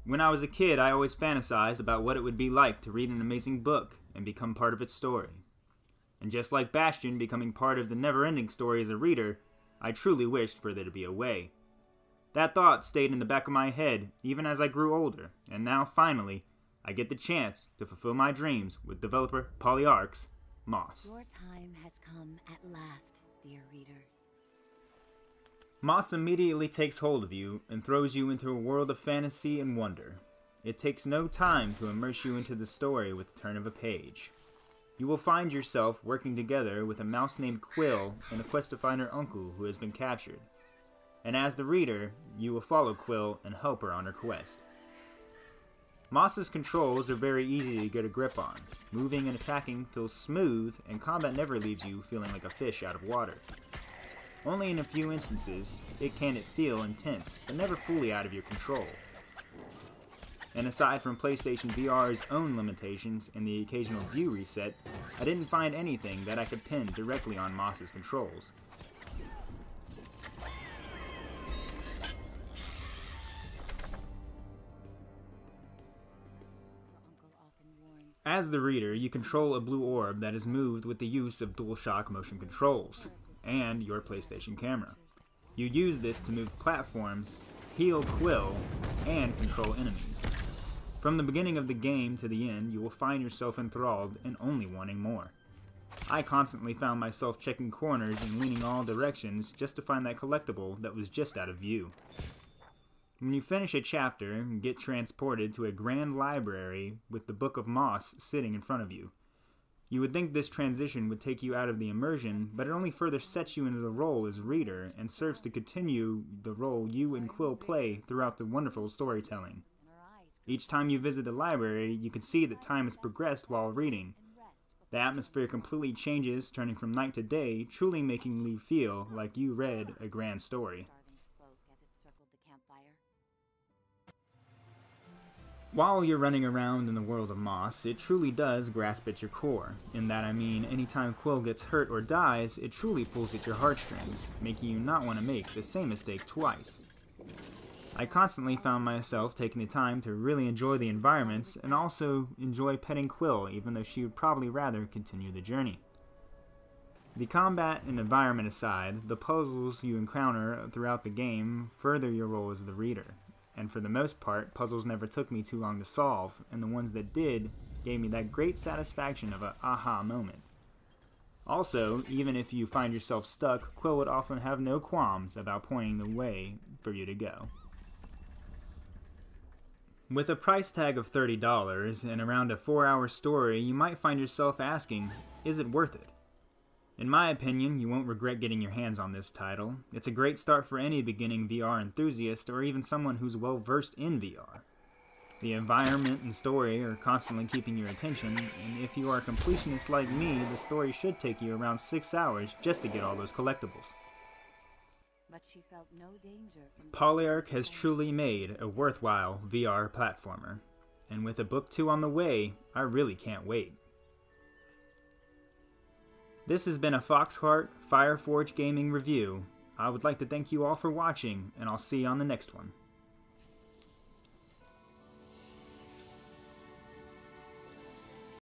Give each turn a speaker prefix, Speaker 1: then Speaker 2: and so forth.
Speaker 1: When I was a kid, I always fantasized about what it would be like to read an amazing book and become part of its story. And just like Bastion becoming part of the never-ending story as a reader, I truly wished for there to be a way. That thought stayed in the back of my head even as I grew older, and now, finally, I get the chance to fulfill my dreams with developer PSVRs Moss.
Speaker 2: Your time has come at last, dear reader.
Speaker 1: Moss immediately takes hold of you and throws you into a world of fantasy and wonder. It takes no time to immerse you into the story with the turn of a page. You will find yourself working together with a mouse named Quill in a quest to find her uncle who has been captured. And as the reader, you will follow Quill and help her on her quest. Moss's controls are very easy to get a grip on. Moving and attacking feels smooth, and combat never leaves you feeling like a fish out of water. Only in a few instances can it feel intense, but never fully out of your control. And aside from PlayStation VR's own limitations and the occasional view reset, I didn't find anything that I could pin directly on Moss's controls. As the reader, you control a blue orb that is moved with the use of DualShock motion controls, and your PlayStation camera. You use this to move platforms, heal Quill, and control enemies. From the beginning of the game to the end, you will find yourself enthralled and only wanting more. I constantly found myself checking corners and leaning all directions just to find that collectible that was just out of view. When you finish a chapter, you get transported to a grand library with the Book of Moss sitting in front of you. You would think this transition would take you out of the immersion, but it only further sets you into the role as reader and serves to continue the role you and Quill play throughout the wonderful storytelling. Each time you visit the library, you can see that time has progressed while reading. The atmosphere completely changes, turning from night to day, truly making you feel like you read a grand story. While you're running around in the world of Moss, it truly does grasp at your core. In that I mean, anytime Quill gets hurt or dies, it truly pulls at your heartstrings, making you not want to make the same mistake twice. I constantly found myself taking the time to really enjoy the environments and also enjoy petting Quill, even though she would probably rather continue the journey. The combat and environment aside, the puzzles you encounter throughout the game further your role as the reader. And for the most part, puzzles never took me too long to solve, and the ones that did gave me that great satisfaction of an aha moment. Also, even if you find yourself stuck, Quill would often have no qualms about pointing the way for you to go. With a price tag of $30 and around a 4-hour story, you might find yourself asking, is it worth it? In my opinion, you won't regret getting your hands on this title. It's a great start for any beginning VR enthusiast or even someone who's well versed in VR. The environment and story are constantly keeping your attention, and if you are a completionist like me, the story should take you around 6 hours just to get all those collectibles.
Speaker 2: But she felt no danger from
Speaker 1: PSVRs has truly made a worthwhile VR platformer, and with a book 2 on the way, I really can't wait. This has been a FoxHeart Fireforge Gaming review. I would like to thank you all for watching, and I'll see you on the next one.